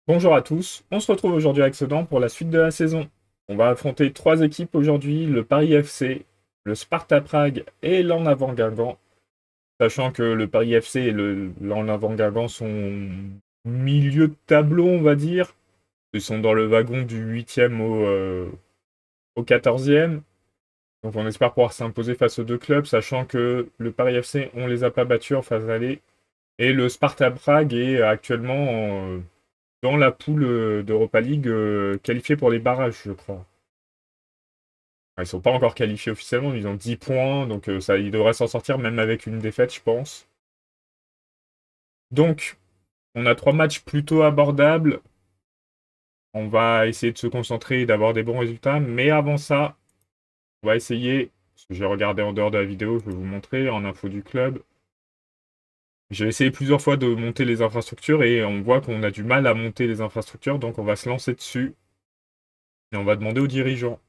Bonjour à tous, on se retrouve aujourd'hui avec Sedan pour la suite de la saison. On va affronter trois équipes aujourd'hui, le Paris FC, le Sparta Prague et l'En Avant Guingamp. Sachant que le Paris FC et l'En Avant Guingamp sont milieu de tableau, on va dire. Ils sont dans le wagon du 8e au 14e. Donc on espère pouvoir s'imposer face aux deux clubs, sachant que le Paris FC, on les a pas battus en phase aller. Et le Sparta Prague est actuellement dans la poule d'Europa League qualifiée pour les barrages, je crois. Enfin, ils sont pas encore qualifiés officiellement, mais ils ont 10 points, donc ça, ils devraient s'en sortir même avec une défaite, je pense. Donc, on a trois matchs plutôt abordables. On va essayer de se concentrer et d'avoir des bons résultats, mais avant ça, on va essayer, parce que j'ai regardé en dehors de la vidéo, je vais vous montrer en info du club. J'ai essayé plusieurs fois de monter les infrastructures et on voit qu'on a du mal à monter les infrastructures, donc on va se lancer dessus et on va demander aux dirigeants.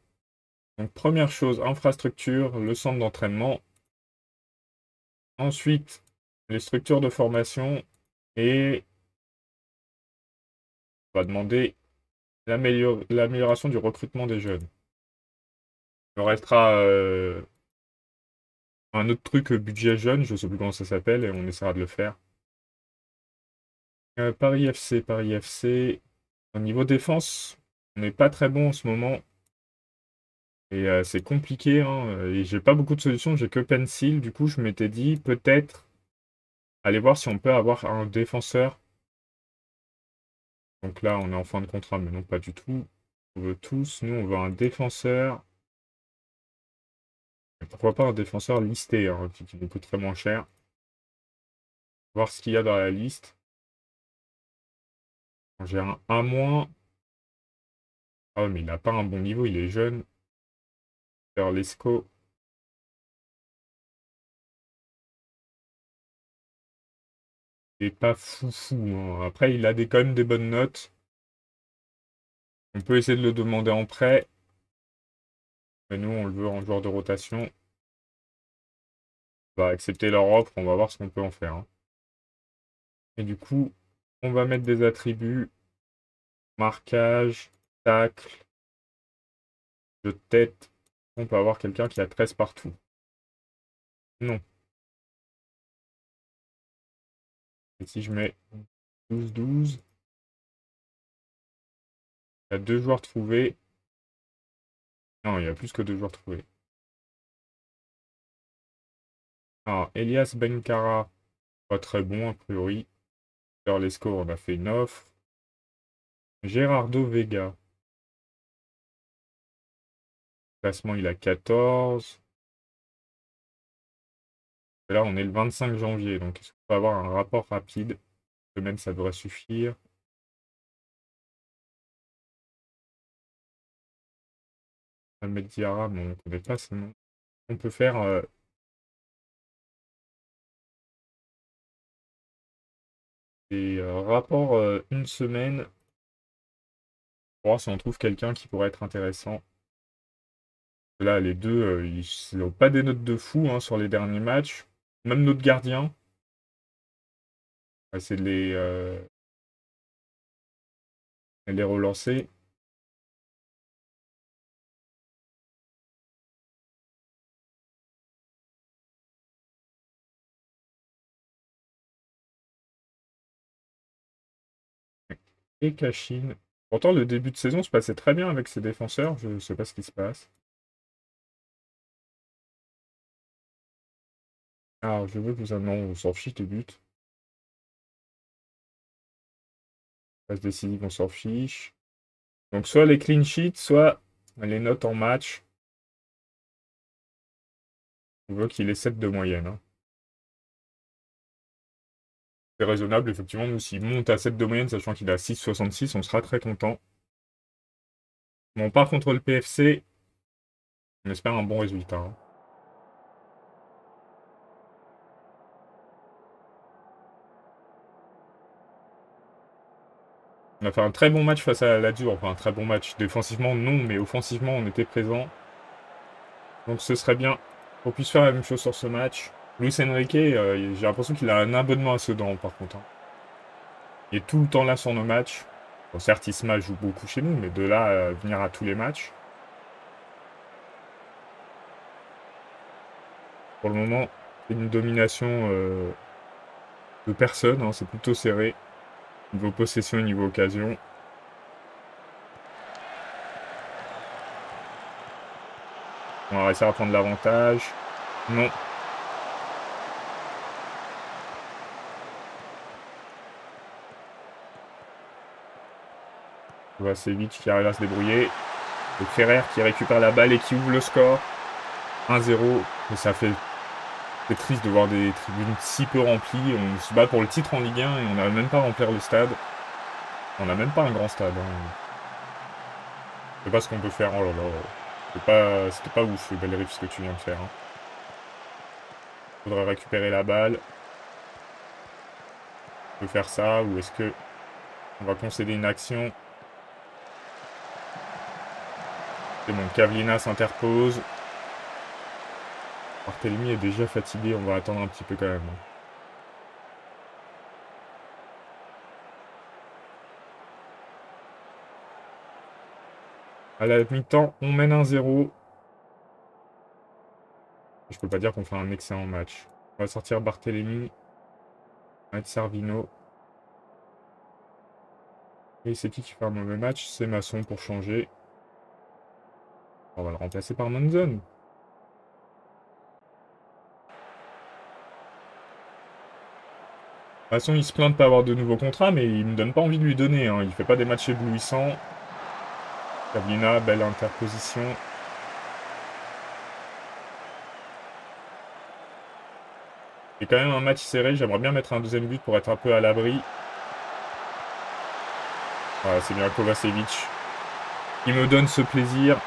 Donc première chose, infrastructure, le centre d'entraînement. Ensuite, les structures de formation et on va demander l'amélioration du recrutement des jeunes. Il me restera un autre truc, budget jeune, je ne sais plus comment ça s'appelle, et on essaiera de le faire. Paris FC, Paris FC. Au niveau défense, on n'est pas très bon en ce moment. Et c'est compliqué, hein, et j'ai pas beaucoup de solutions, j'ai que Pencil. Du coup, je m'étais dit peut-être aller voir si on peut avoir un défenseur. Donc là, on est en fin de contrat, mais non, pas du tout. On veut tous. Nous, on veut un défenseur. Et pourquoi pas un défenseur listé, hein, qui nous coûterait moins cher. Voir ce qu'il y a dans la liste. J'ai un 1 moins. Ah ouais, mais il n'a pas un bon niveau, il est jeune. Lesco. Il est pas foufou, hein. Après, il a quand même des bonnes notes. On peut essayer de le demander en prêt. Mais nous, on le veut en joueur de rotation. On va accepter leur offre, on va voir ce qu'on peut en faire, hein. Et du coup, on va mettre des attributs. Marquage, tacle, de tête. On peut avoir quelqu'un qui a 13 partout. Non. Et si je mets 12-12, il y a deux joueurs trouvés. Non, il y a plus que deux joueurs trouvés. Alors, Elias Benkara, pas très bon a priori. Sur les scores, on a fait une offre. Gerardo Vega. Classement, il a 14. Et là, on est le 25 janvier, donc est-ce qu'on peut avoir un rapport rapide? Une semaine, ça devrait suffire. Ahmed Diarra, mais on ne connaît pas ce nom. On peut faire des rapports une semaine pour voir si on trouve quelqu'un qui pourrait être intéressant. Là, les deux, ils n'ont pas des notes de fou, hein, sur les derniers matchs. Même notre gardien. On va essayer de les relancer. Et Cachine. Pourtant, le début de saison se passait très bien avec ses défenseurs. Je ne sais pas ce qui se passe. Alors, je veux que vous... Non, on s'en fiche des buts. Passe décisive, on s'en fiche. Donc, soit les clean sheets, soit les notes en match. On veut qu'il ait 7 de moyenne, hein. C'est raisonnable, effectivement. Nous, s'il monte à 7 de moyenne, sachant qu'il a 6,66, on sera très content. Bon, on part contre le PFC. On espère un bon résultat, hein. On a fait un très bon match face à la Lazio. Enfin, un très bon match. Défensivement, non, mais offensivement, on était présent. Donc, ce serait bien qu'on puisse faire la même chose sur ce match. Luis Enrique, j'ai l'impression qu'il a un abonnement à Sedan, par contre, hein. Il est tout le temps là sur nos matchs. Bon, certes, Isma joue beaucoup chez nous, mais de là à venir à tous les matchs. Pour le moment, c'est une domination de personne, hein, c'est plutôt serré. Niveau possession et niveau occasion. On va réussir à prendre l'avantage. Non. Kovacevic qui arrive à se débrouiller. Et Ferrer qui récupère la balle et qui ouvre le score. 1-0. Mais ça fait... C'est triste de voir des tribunes si peu remplies. On se bat pour le titre en Ligue 1 et on n'arrive même pas à remplir le stade. On n'a même pas un grand stade. Hein. Je sais pas ce qu'on peut faire. Oh là là. C'était pas ouf, Bellerive, ce que tu viens de faire. Hein. Faudrait récupérer la balle. On peut faire ça ou est-ce que on va concéder une action? C'est bon, Cavlina s'interpose. Barthélemy est déjà fatigué, on va attendre un petit peu quand même. À la mi-temps, on mène 1-0. Je peux pas dire qu'on fait un excellent match. On va sortir Barthélemy. Mettre Servino. Et c'est qui fait un mauvais match? C'est Masson pour changer. On va le remplacer par Monzon. De toute façon, il se plaint de pas avoir de nouveaux contrats, mais il me donne pas envie de lui donner. Hein. Il fait pas des matchs éblouissants. Cavlina, belle interposition. C'est quand même un match serré. J'aimerais bien mettre un deuxième but pour être un peu à l'abri. Voilà, c'est bien Kovacevic qui me donne ce plaisir.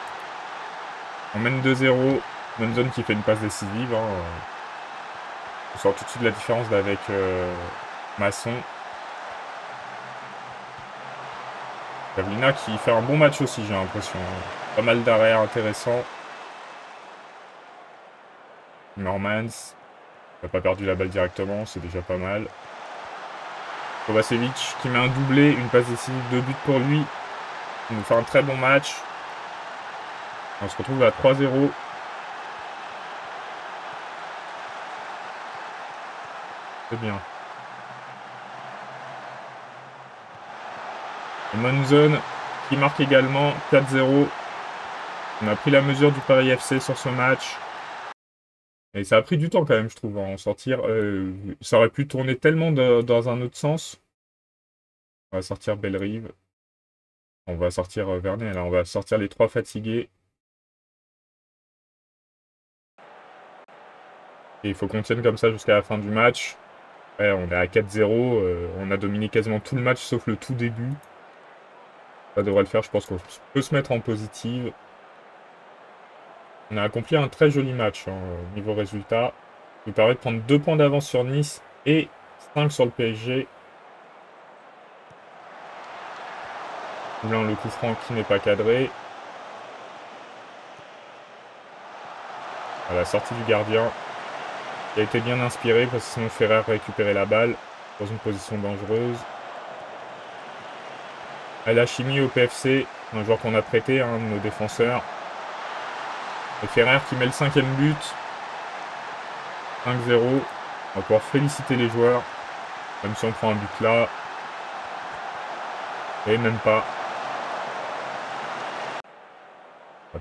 On mène 2-0. Monzon qui fait une passe décisive. Hein. On sort tout de suite la différence avec Masson. Cavlina qui fait un bon match aussi, j'ai l'impression. Pas mal d'arrêts intéressants. Normans. Il n'a pas perdu la balle directement, c'est déjà pas mal. Kovacevic qui met un doublé, une passe décisive, 2 buts pour lui. Il nous fait un très bon match. On se retrouve à 3-0. C'est bien. Et Monzon qui marque également 4-0. On a pris la mesure du Paris FC sur ce match. Et ça a pris du temps quand même, je trouve, à en sortir. Ça aurait pu tourner tellement dans un autre sens. On va sortir Bellerive. On va sortir Vernet. Là, on va sortir les 3 fatigués. Et il faut qu'on tienne comme ça jusqu'à la fin du match. Ouais, on est à 4-0. On a dominé quasiment tout le match sauf le tout début. Ça devrait le faire. Je pense qu'on peut se mettre en positive. On a accompli un très joli match hein, niveau résultat. Ça nous permet de prendre 2 points d'avance sur Nice et 5 sur le PSG. Là, le coup franc qui n'est pas cadré. À la sortie du gardien. Il a été bien inspiré parce que sinon Ferrer récupérait la balle dans une position dangereuse. À la chimie au PFC, un joueur qu'on a prêté, un de nos défenseurs. Et Ferrer qui met le 5e but. 5-0. On va pouvoir féliciter les joueurs. Même si on prend un but là. Et même pas.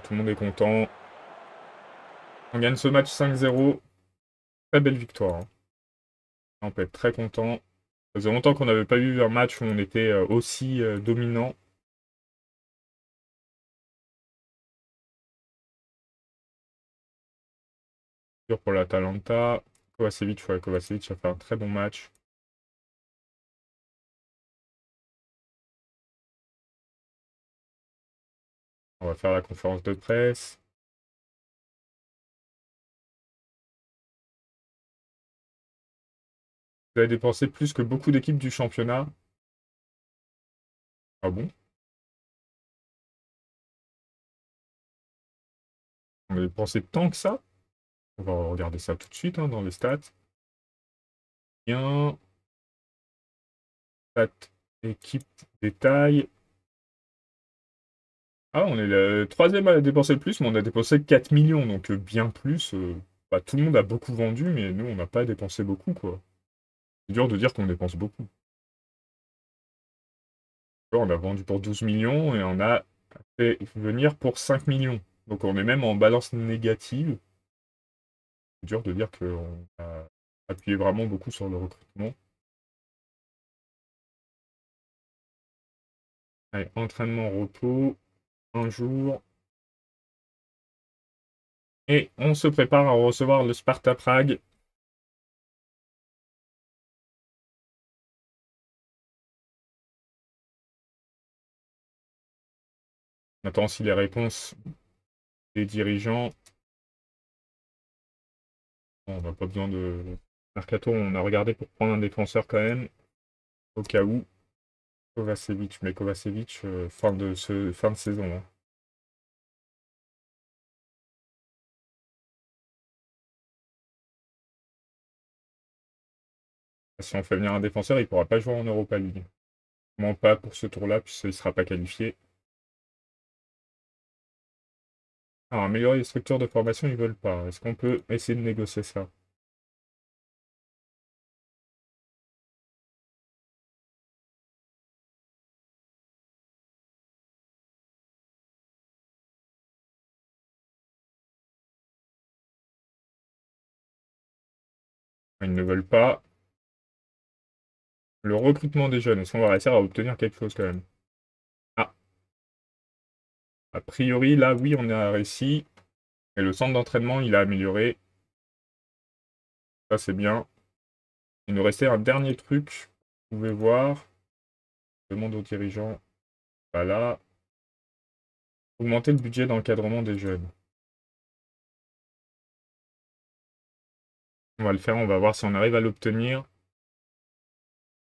Tout le monde est content. On gagne ce match 5-0. Très belle victoire. Hein. On peut être très content. Ça faisait longtemps qu'on n'avait pas eu un match où on était aussi dominant. Pour l'Atalanta. Kovacevic, ouais, Kovacevic a fait un très bon match. On va faire la conférence de presse. Vous avez dépensé plus que beaucoup d'équipes du championnat. Ah bon? On a dépensé tant que ça? On va regarder ça tout de suite hein, dans les stats. Bien. Stats. Équipe détail. Ah, on est le troisième à dépenser le plus, mais on a dépensé 4 millions, donc bien plus. Bah, tout le monde a beaucoup vendu, mais nous, on n'a pas dépensé beaucoup, quoi. C'est dur de dire qu'on dépense beaucoup. On a vendu pour 12 millions et on a fait venir pour 5 millions. Donc on est même en balance négative. C'est dur de dire qu'on a appuyé vraiment beaucoup sur le recrutement. Allez, entraînement, repos, un jour. Et on se prépare à recevoir le Sparta Prague. On attend aussi les réponses des dirigeants. Bon, on n'a pas besoin de mercato, on a regardé pour prendre un défenseur quand même, au cas où. Kovacevic, mais Kovacevic, fin de saison, hein. Si on fait venir un défenseur, il ne pourra pas jouer en Europa League. Moins pas pour ce tour-là, puisqu'il ne sera pas qualifié. Alors, améliorer les structures de formation, ils veulent pas. Est-ce qu'on peut essayer de négocier ça? Ils ne veulent pas. Le recrutement des jeunes, est-ce qu'on va réussir à obtenir quelque chose quand même? Ah, a priori, là, oui, on a réussi. Et le centre d'entraînement, il a amélioré. Ça, c'est bien. Il nous restait un dernier truc. Vous pouvez voir. Demande aux dirigeants. Voilà. Augmenter le budget d'encadrement des jeunes. On va le faire, on va voir si on arrive à l'obtenir.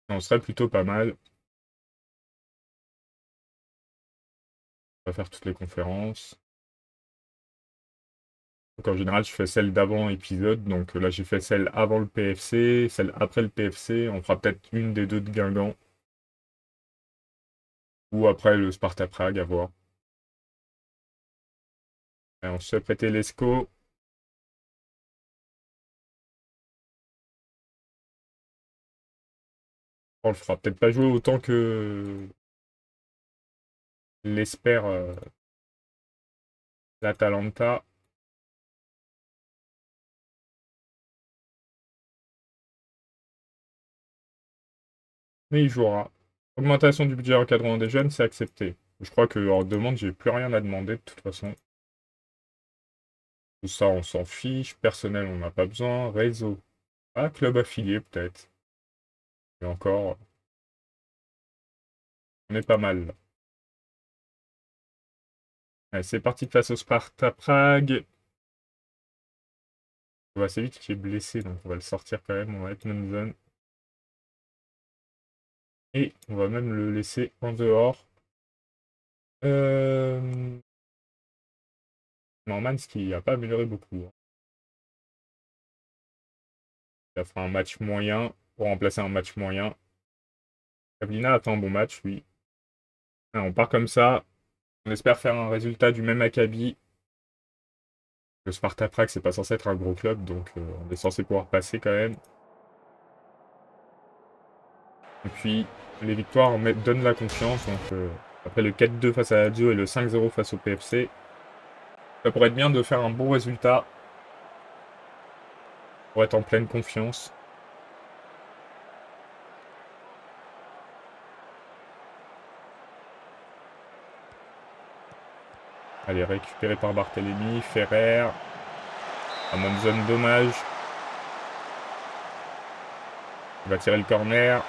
On serait plutôt pas mal. On va faire toutes les conférences. Donc en général, je fais celle d'avant épisode. Donc là, j'ai fait celle avant le PFC, celle après le PFC. On fera peut-être une des deux de Guingamp. Ou après le Sparta Prague, à voir. Et on se fait prêter l'ESCO. On le fera peut-être pas jouer autant que l'espère l'Atalanta. Mais il jouera. Augmentation du budget encadrement des jeunes, c'est accepté. Je crois que hors demande, j'ai plus rien à demander de toute façon. Tout ça, on s'en fiche. Personnel, on n'a pas besoin. Réseau. Ah, club affilié, peut-être. Et encore, on est pas mal là. Allez, c'est parti face au Sparta Prague. On va assez vite qui est blessé, donc on va le sortir quand même. On va être zone. Et on va même le laisser en dehors. Norman, ce qui n'a pas amélioré beaucoup, hein. Il a fait un match moyen pour remplacer un match moyen. Kablina a fait un bon match, oui. Ah, on part comme ça. On espère faire un résultat du même acabit. Le Sparta Prague, c'est pas censé être un gros club, donc on est censé pouvoir passer quand même. Et puis, les victoires donnent la confiance. Donc, après le 4-2 face à la Lazio et le 5-0 face au PFC, ça pourrait être bien de faire un bon résultat pour être en pleine confiance. Allez, récupéré par Barthélémy, Ferrer. Amundsen, dommage. Il va tirer le corner.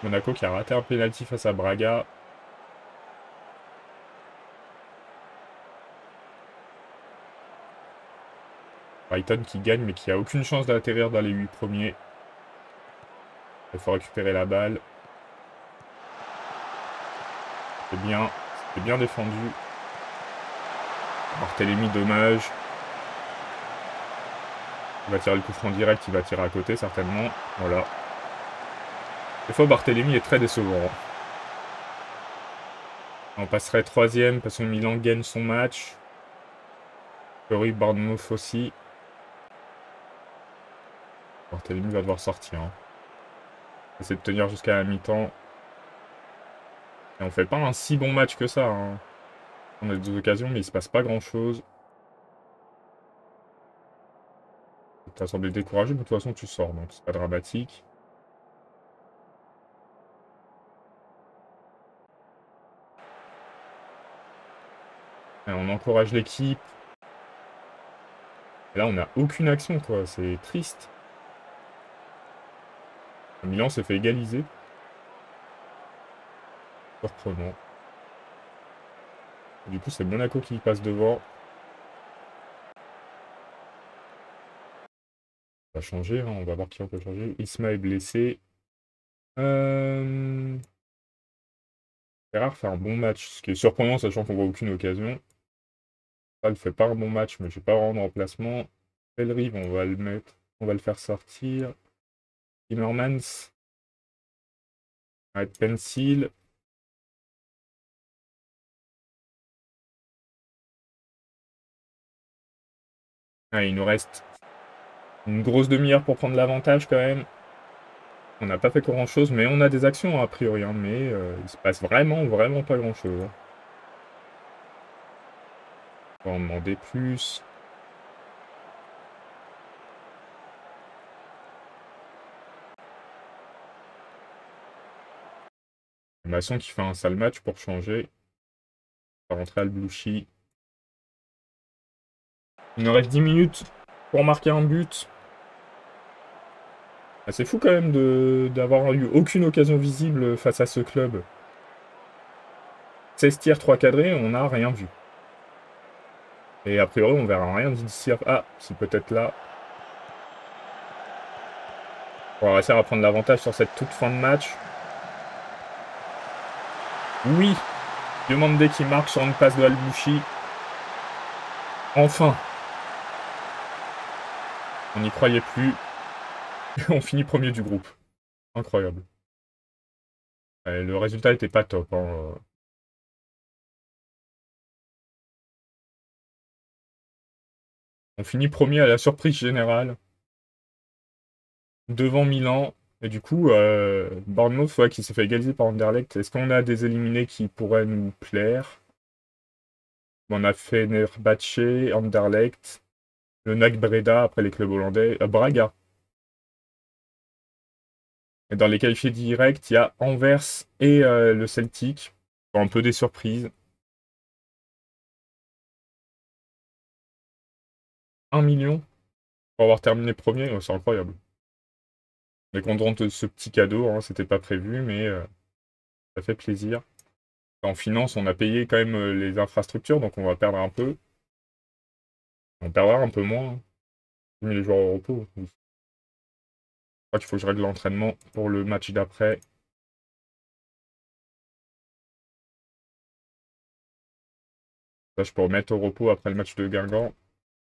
Monaco qui a raté un penalty face à Braga. Brighton qui gagne mais qui a aucune chance d'atterrir dans les 8 premiers. Il faut récupérer la balle. C'est bien défendu. Barthélémy, dommage. Il va tirer le coup franc direct, il va tirer à côté certainement. Voilà. Des fois, Barthélémy est très décevant. On passerait 3ème parce que Milan gagne son match. Corey Bournemouth aussi. Barthélémy va devoir sortir. Hein. Essayer de tenir jusqu'à la mi-temps. Et on fait pas un si bon match que ça. Hein. On a 2 occasions, mais il se passe pas grand-chose. T'as semblé découragé, mais de toute façon tu sors, donc c'est pas dramatique. Et on encourage l'équipe. Et là, on n'a aucune action, quoi. C'est triste. Milan s'est fait égaliser. Surprenant. Et du coup, c'est Monaco qui passe devant. Ça va changer, hein. On va voir qui on peut changer. Isma est blessé. Ferrar fait un bon match, ce qui est surprenant, sachant qu'on voit aucune occasion. Ça ne fait pas un bon match, mais je ne vais pas rendre remplacement. Pelrive, on va le mettre. On va le faire sortir. Timmermans. Arrête Pencil. Ah, il nous reste une grosse demi-heure pour prendre l'avantage quand même. On n'a pas fait grand-chose, mais on a des actions a priori. Hein, mais il se passe vraiment pas grand-chose. Hein. On va en demander plus. Masson qui fait un sale match pour changer. On va rentrer à Albouchi. Il nous reste 10 minutes pour marquer un but. Ah, c'est fou quand même d'avoir eu aucune occasion visible face à ce club. 16 tirs, 3 cadrés, on n'a rien vu. Et a priori, on verra rien d'ici à... Ah, si peut-être là. On va réussir à prendre l'avantage sur cette toute fin de match. Oui, Diomandé qui marque sur une passe de Albouchi. Enfin. On n'y croyait plus. On finit premier du groupe. Incroyable. Le résultat n'était pas top. Hein. On finit premier à la surprise générale. Devant Milan. Et du coup, Bournemouth, ouais, qui s'est fait égaliser par Anderlecht. Est-ce qu'on a des éliminés qui pourraient nous plaire? On a fait Fenerbahçe, Anderlecht, le NAC Breda, après les clubs hollandais, Braga. Et dans les qualifiés directs, il y a Anvers et le Celtic. Un peu des surprises. 1 million pour avoir terminé premier, c'est incroyable. On est content de ce petit cadeau, hein, c'était pas prévu, mais ça fait plaisir. En finance, on a payé quand même les infrastructures, donc on va perdre un peu. On perdra un peu moins. Hein. J'ai mis les joueurs au repos. Je crois qu'il faut que je règle l'entraînement pour le match d'après. Ça, je peux remettre au repos après le match de Guingamp.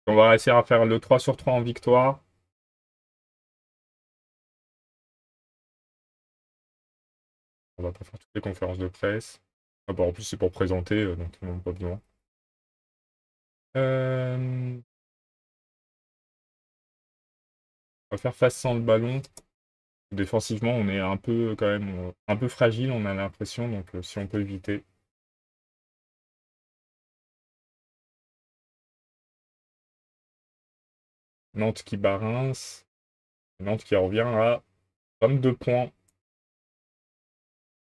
On va réussir à faire le 3 sur 3 en victoire. On va pas faire toutes les conférences de presse. Ah bah, en plus, c'est pour présenter, donc ils n'ont pas besoin. On va faire face sans le ballon. Défensivement, on est un peu quand même un peu fragile, on a l'impression, donc si on peut éviter. Nantes qui bat Reims. Nantes qui revient à 22 points.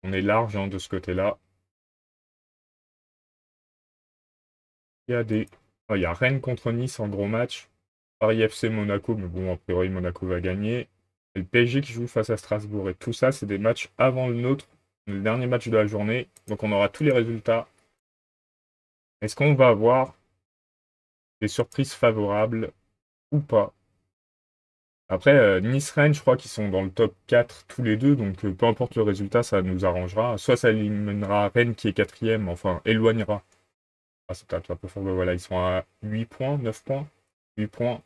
On est large hein, de ce côté-là. Il y a des. Oh, il y a Rennes contre Nice en gros match. Paris FC Monaco, mais bon, a priori Monaco va gagner. Et le PSG qui joue face à Strasbourg. Et tout ça, c'est des matchs avant le nôtre, le dernier match de la journée. Donc on aura tous les résultats. Est-ce qu'on va avoir des surprises favorables ou pas? Après, Nice-Rennes, je crois qu'ils sont dans le top 4 tous les deux, donc peu importe le résultat, ça nous arrangera. Soit ça éliminera Rennes qui est 4ème, enfin éloignera. Ah, c'est peut-être un peu fort, mais voilà, ils sont à 8 points, 9 points, 8 points.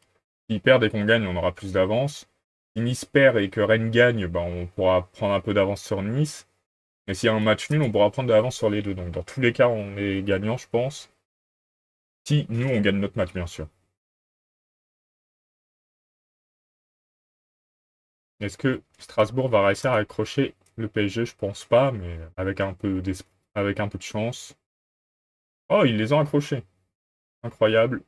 S'ils perdent et qu'on gagne, on aura plus d'avance. Si Nice perd et que Rennes gagne, ben, on pourra prendre un peu d'avance sur Nice. Et s'il y a un match nul, on pourra prendre de l'avance sur les deux. Donc dans tous les cas, on est gagnant, je pense. Si nous, on gagne notre match, bien sûr. Est-ce que Strasbourg va réussir à accrocher le PSG? Je pense pas, mais avec un peu de chance. Oh, ils les ont accrochés. Incroyable.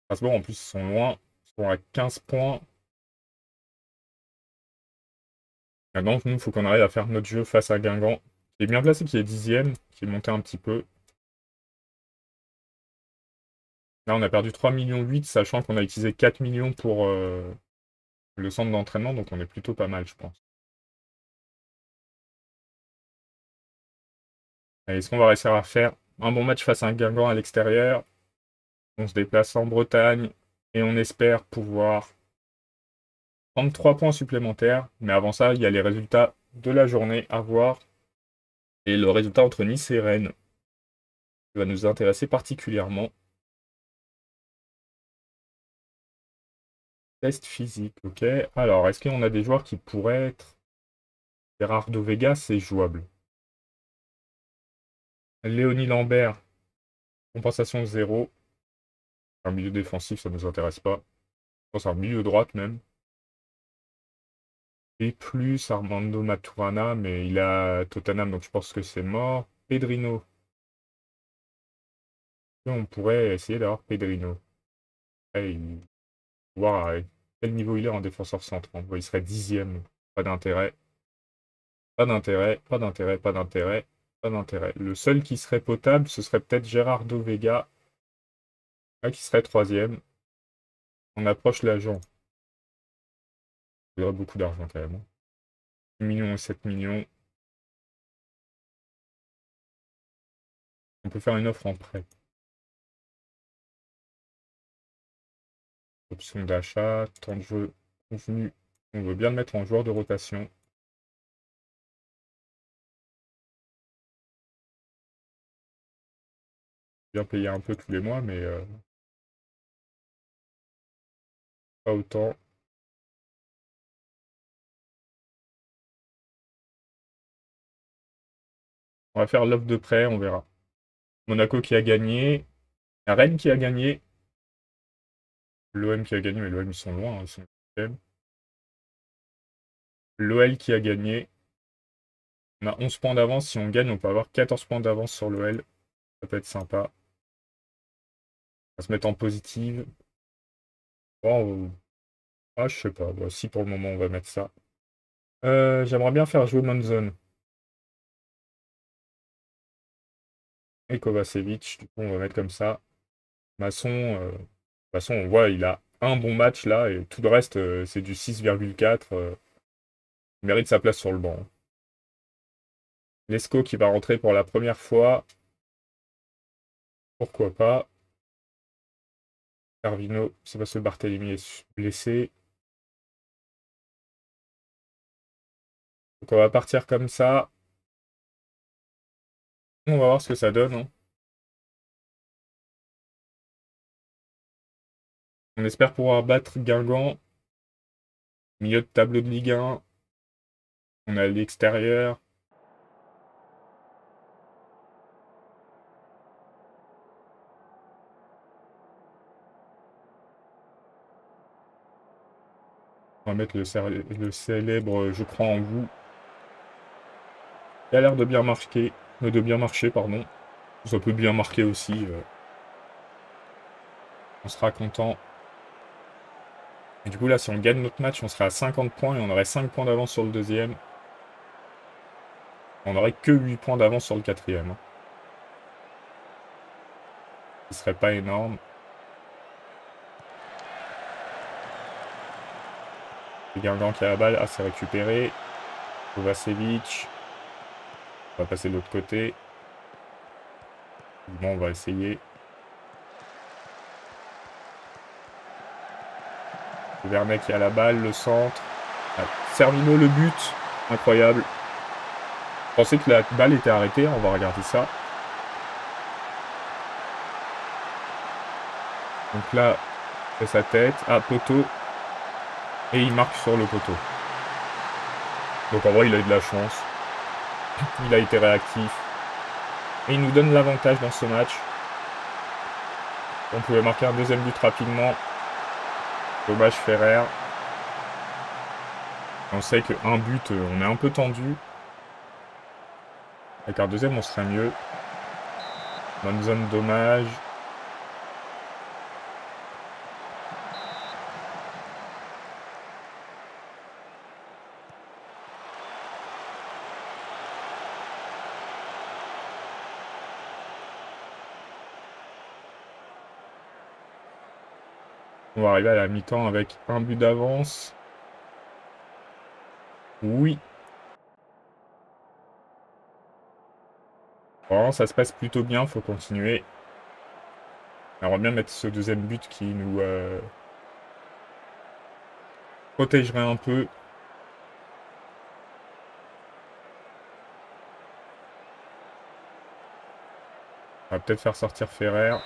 Strasbourg, en plus, ils sont loin. Ils sont à 15 points. Maintenant, nous, il faut qu'on arrive à faire notre jeu face à Guingamp, qui est bien placé, qui est 10e, qui est monté un petit peu. Là, on a perdu 3,8 millions, sachant qu'on a utilisé 4 millions pour le centre d'entraînement, donc on est plutôt pas mal, je pense. Est-ce qu'on va réussir à faire un bon match face à un Guingamp à l'extérieur? On se déplace en Bretagne et on espère pouvoir prendre 3 points supplémentaires. Mais avant ça, il y a les résultats de la journée à voir. Et le résultat entre Nice et Rennes qui va nous intéresser particulièrement. Test physique, ok. Alors, est-ce qu'on a des joueurs qui pourraient être... Gerardo Vega, c'est jouable. Léonie Lambert, compensation 0. Un milieu défensif, ça ne nous intéresse pas. Je pense un milieu droite même. Et plus Armando Maturana, mais il a Tottenham, donc je pense que c'est mort. Pedrino. Et on pourrait essayer d'avoir Pedrino. Voir à quel niveau il est en défenseur central. Il serait 10e. Pas d'intérêt. Pas d'intérêt, pas d'intérêt, pas d'intérêt, pas d'intérêt. Le seul qui serait potable, ce serait peut-être Gerardo Vega, là, qui serait 3e. On approche l'agent. Il faudrait beaucoup d'argent quand même. 6 millions et 7 millions. On peut faire une offre en prêt. Option d'achat, temps de jeu convenu. On veut bien le mettre en joueur de rotation. Bien payer un peu tous les mois, mais pas autant. On va faire l'offre de prêt, on verra. Monaco qui a gagné. Rennes qui a gagné. L'OM qui a gagné, mais l'OM ils sont loin, hein, ils sont l'OL qui a gagné. On a 11 points d'avance. Si on gagne, on peut avoir 14 points d'avance sur l'OL. Ça peut être sympa. On va se mettre en positive. Bon, je sais pas. Bon, si pour le moment, on va mettre ça. J'aimerais bien faire jouer Monzon et Kovacevic. Du coup, on va mettre comme ça. Masson, de toute façon, on voit, il a un bon match là. Et tout le reste, c'est du 6,4. Il mérite sa place sur le banc. Lescaut qui va rentrer pour la première fois. Pourquoi pas. Carvino, c'est parce que Barthélemy est blessé. Donc on va partir comme ça. On va voir ce que ça donne, hein. On espère pouvoir battre Guingamp. Milieu de tableau de Ligue 1. On est à l'extérieur. On va mettre le célèbre Je crois en vous. Il a l'air de bien marquer. De bien marcher, pardon. Ça peut bien marquer aussi. On sera content. Et du coup, là, si on gagne notre match, on sera à 50 points et on aurait 5 points d'avance sur le deuxième. On n'aurait que 8 points d'avance sur le quatrième, hein. Ce serait pas énorme. Guingamp qui a la balle. Ah, c'est récupéré. Kovacevic. On va passer de l'autre côté. Bon, on va essayer. Vernet qui a la balle, le centre. Ah, Servino, le but. Incroyable. Je pensais que la balle était arrêtée. On va regarder ça. Donc là, fait sa tête. Ah, poteau. Et il marque sur le poteau. Donc en vrai, il a eu de la chance. Il a été réactif. Et il nous donne l'avantage dans ce match. On pouvait marquer un deuxième but rapidement. Dommage Ferrer. On sait qu'un but, on est un peu tendu. Avec un deuxième, on serait mieux. Bonne zone, dommage. On va arriver à la mi-temps avec un but d'avance. Oui. Bon, ça se passe plutôt bien, faut continuer. On va bien mettre ce deuxième but qui nous protégerait un peu. On va peut-être faire sortir Ferrer.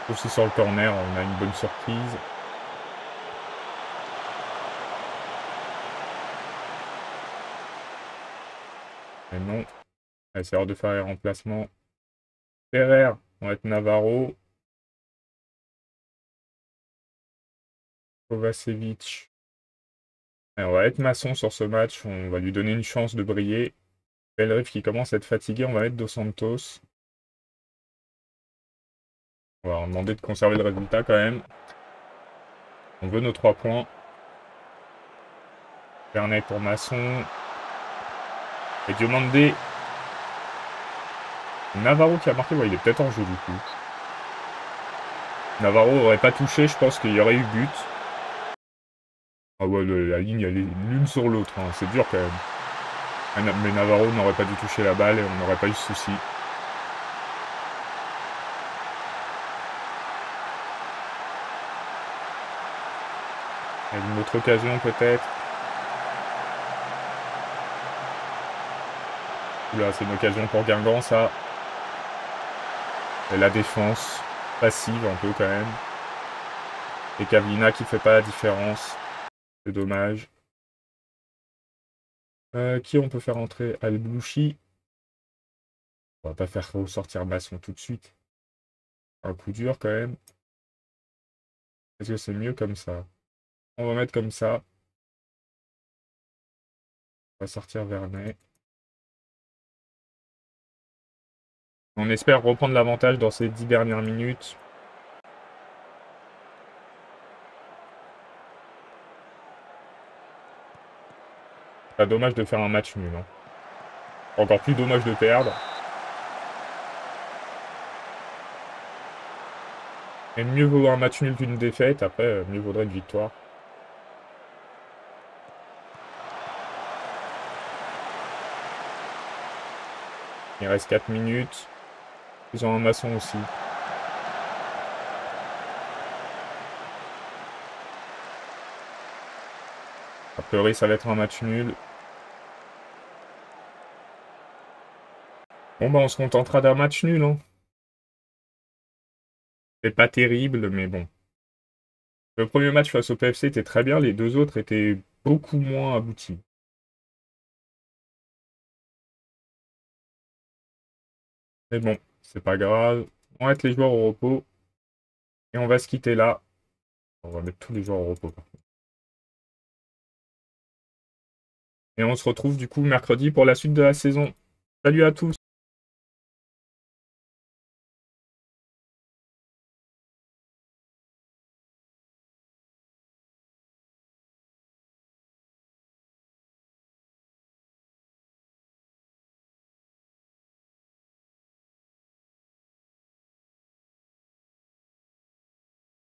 Aussi sur le corner, on a une bonne surprise. Mais non. On va essayer de faire les remplacements. Ferrer, on va être Navarro. Kovacevic. Et on va être Masson sur ce match. On va lui donner une chance de briller. Belrive qui commence à être fatigué, on va mettre Dos Santos. On va leur demander de conserver le résultat quand même. On veut nos 3 points. Vernet pour Masson. Et Diomandé. Navarro qui a marqué, ouais, il est peut-être en jeu du coup. Navarro aurait pas touché, je pense qu'il y aurait eu but. Ah ouais, la ligne elle est l'une sur l'autre, hein. C'est dur quand même. Mais Navarro n'aurait pas dû toucher la balle et on n'aurait pas eu de souci. Il y a une autre occasion peut-être. Oula, c'est une occasion pour Guingamp ça. Et la défense passive un peu quand même. Et Kavlina qui fait pas la différence. C'est dommage. Qui on peut faire entrer? Al-Blouchi. On va pas faire ressortir Masson tout de suite. Un coup dur quand même. Est-ce que c'est mieux comme ça? On va mettre comme ça. On va sortir Vernet. On espère reprendre l'avantage dans ces 10 dernières minutes. Pas dommage de faire un match nul. Hein. Encore plus dommage de perdre. Et mieux vaut un match nul qu'une défaite. Après, mieux vaudrait une victoire. Il reste 4 minutes. Ils ont un Masson aussi. A priori, ça va être un match nul. Bon, bah, on se contentera d'un match nul. Hein. C'est pas terrible, mais bon. Le premier match face au PFC était très bien. Les deux autres étaient beaucoup moins aboutis. Mais bon, c'est pas grave. On va mettre les joueurs au repos. Et on va se quitter là. On va mettre tous les joueurs au repos. Et on se retrouve du coup mercredi pour la suite de la saison. Salut à tous!